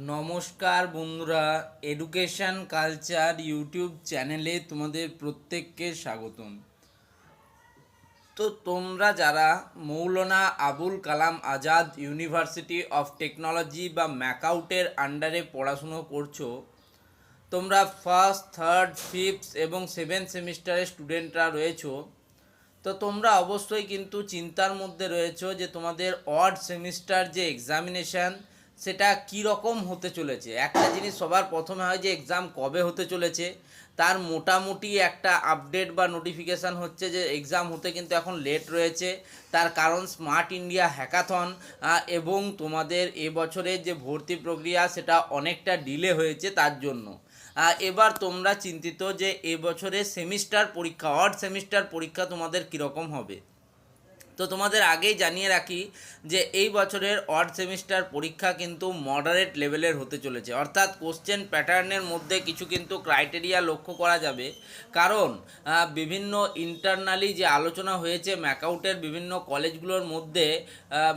নমস্কার বন্ধুরা, education culture YouTube চ্যানেলে তোমাদের প্রত্যেককে স্বাগতম। তো তোমরা যারা Maulana Abul Kalam Azad university of technology বা ম্যাকআউটের আন্ডারে পড়াশুনো করছো, তোমরা ফার্স্ট, থার্ড, ফিফথ এবং সেভেন্থ সেমিস্টারের স্টুডেন্টরা রয়েছো। তো তোমরা অবশ্যই কিন্তু চিন্তার মধ্যে রয়েছো যে তোমাদের অড সেমিস্টার যে এক্সামিনেশান সেটা কী রকম হতে চলেছে। একটা জিনিস সবার প্রথমে হয় যে এক্সাম কবে হতে চলেছে, তার মোটামুটি একটা আপডেট বা নোটিফিকেশান হচ্ছে যে এক্সাম হতে কিন্তু এখন লেট রয়েছে। তার কারণ স্মার্ট ইন্ডিয়া হ্যাকাথন এবং তোমাদের এবছরের যে ভর্তি প্রক্রিয়া সেটা অনেকটা ডিলে হয়েছে, তার জন্য এবার তোমরা চিন্তিত যে এবছরের সেমিস্টার পরীক্ষা, অড সেমিস্টার পরীক্ষা তোমাদের কীরকম হবে। তো তোমাদের আগেই জানিয়ে রাখি যে এই বছরের অড সেমিস্টার পরীক্ষা কিন্তু মডারেট লেভেলের হতে চলেছে, অর্থাৎ কোশ্চেন প্যাটার্নের মধ্যে কিছু কিন্তু ক্রাইটেরিয়া লক্ষ্য করা যাবে। কারণ বিভিন্ন ইন্টারনালি যে আলোচনা হয়েছে ম্যাকআউটের বিভিন্ন কলেজগুলোর মধ্যে,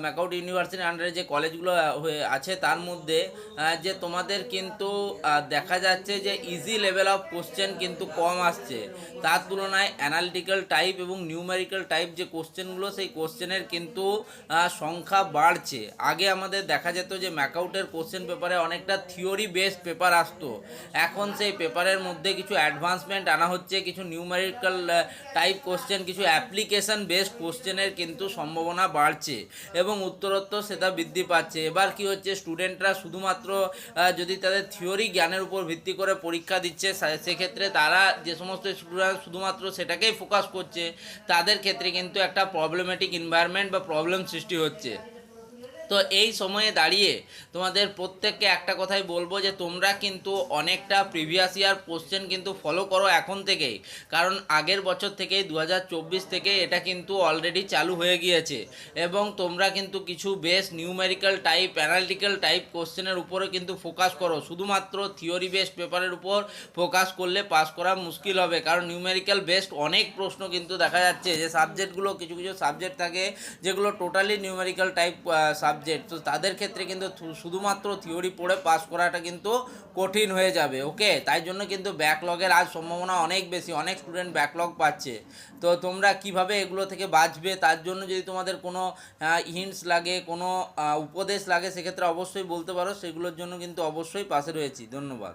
ম্যাকআউট ইউনিভার্সিটির আন্ডারে যে কলেজগুলো হয়ে আছে তার মধ্যে যে তোমাদের কিন্তু দেখা যাচ্ছে যে ইজি লেভেল অফ কোশ্চেন কিন্তু কম আসছে। তার তুলনায় অ্যানালিটিক্যাল টাইপ এবং নিউমেরিক্যাল টাইপ যে কোশ্চেনগুলো, সেই কোশ্চেনের কিন্তু সংখ্যা বাড়ছে। আগে আমাদের দেখা যেত যে ম্যাকআউটের কোশ্চেন পেপারে অনেকটা থিওরি বেসড পেপার আসতো, এখন সেই পেপারের মধ্যে কিছু অ্যাডভান্সমেন্ট আনা হচ্ছে, কিছু নিউমেরিক্যাল টাইপ কোশ্চেন, কিছু অ্যাপ্লিকেশন বেসড কোশ্চেনের কিন্তু সম্ভাবনা বাড়ছে এবং উত্তরোত্তর সেটা বৃদ্ধি পাচ্ছে। এবার কি হচ্ছে, স্টুডেন্টরা শুধুমাত্র যদি তাদের থিওরি জ্ঞানের উপর ভিত্তি করে পরীক্ষা দিচ্ছে, সেক্ষেত্রে তারা যে সমস্ত স্টুডেন্ট শুধুমাত্র সেটাকেই ফোকাস করছে, তাদের ক্ষেত্রে কিন্তু একটা প্রবলেমেটিক এনভায়রনমেন্ট বা প্রবলেম সৃষ্টি হচ্ছে। তো এই সময়ে দাঁড়িয়ে তোমাদের প্রত্যেককে একটা কথাই বলবো যে তোমরা কিন্তু অনেকটা প্রিভিয়াস ইয়ার কোশ্চেন কিন্তু ফলো করো এখন থেকেই, কারণ আগের বছর থেকেই 2024 থেকে এটা কিন্তু অলরেডি চালু হয়ে গিয়েছে এবং তোমরা কিন্তু কিছু base numerical type, analytical type কোশ্চেনের উপরে কিন্তু ফোকাস করো। শুধুমাত্র থিওরি বেসড পেপারের উপর ফোকাস করলে পাস করা মুশকিল হবে, কারণ নিউমেরিক্যাল বেসড অনেক প্রশ্ন কিন্তু দেখা যাচ্ছে যে সাবজেক্টগুলো, কিছু কিছু সাবজেক্ট থাকে যেগুলো টোটালি নিউমেরিক্যাল টাইপ সাবজেক্ট, তো তাদের ক্ষেত্রে কিন্তু শুধুমাত্র থিওরি পড়ে পাস করাটা কিন্তু কঠিন হয়ে যাবে। ওকে, তাই জন্য কিন্তু ব্যাকলগের আজ সম্ভাবনা অনেক বেশি, অনেক স্টুডেন্ট ব্যাকলগ পাচ্ছে। তো তোমরা কিভাবে এগুলো থেকে বাঁচবে, তার জন্য যদি তোমাদের কোনো হিন্টস লাগে, কোনো উপদেশ লাগে, সেক্ষেত্রে অবশ্যই বলতে পারো, সেগুলোর জন্য কিন্তু অবশ্যই পাশে রয়েছি। ধন্যবাদ।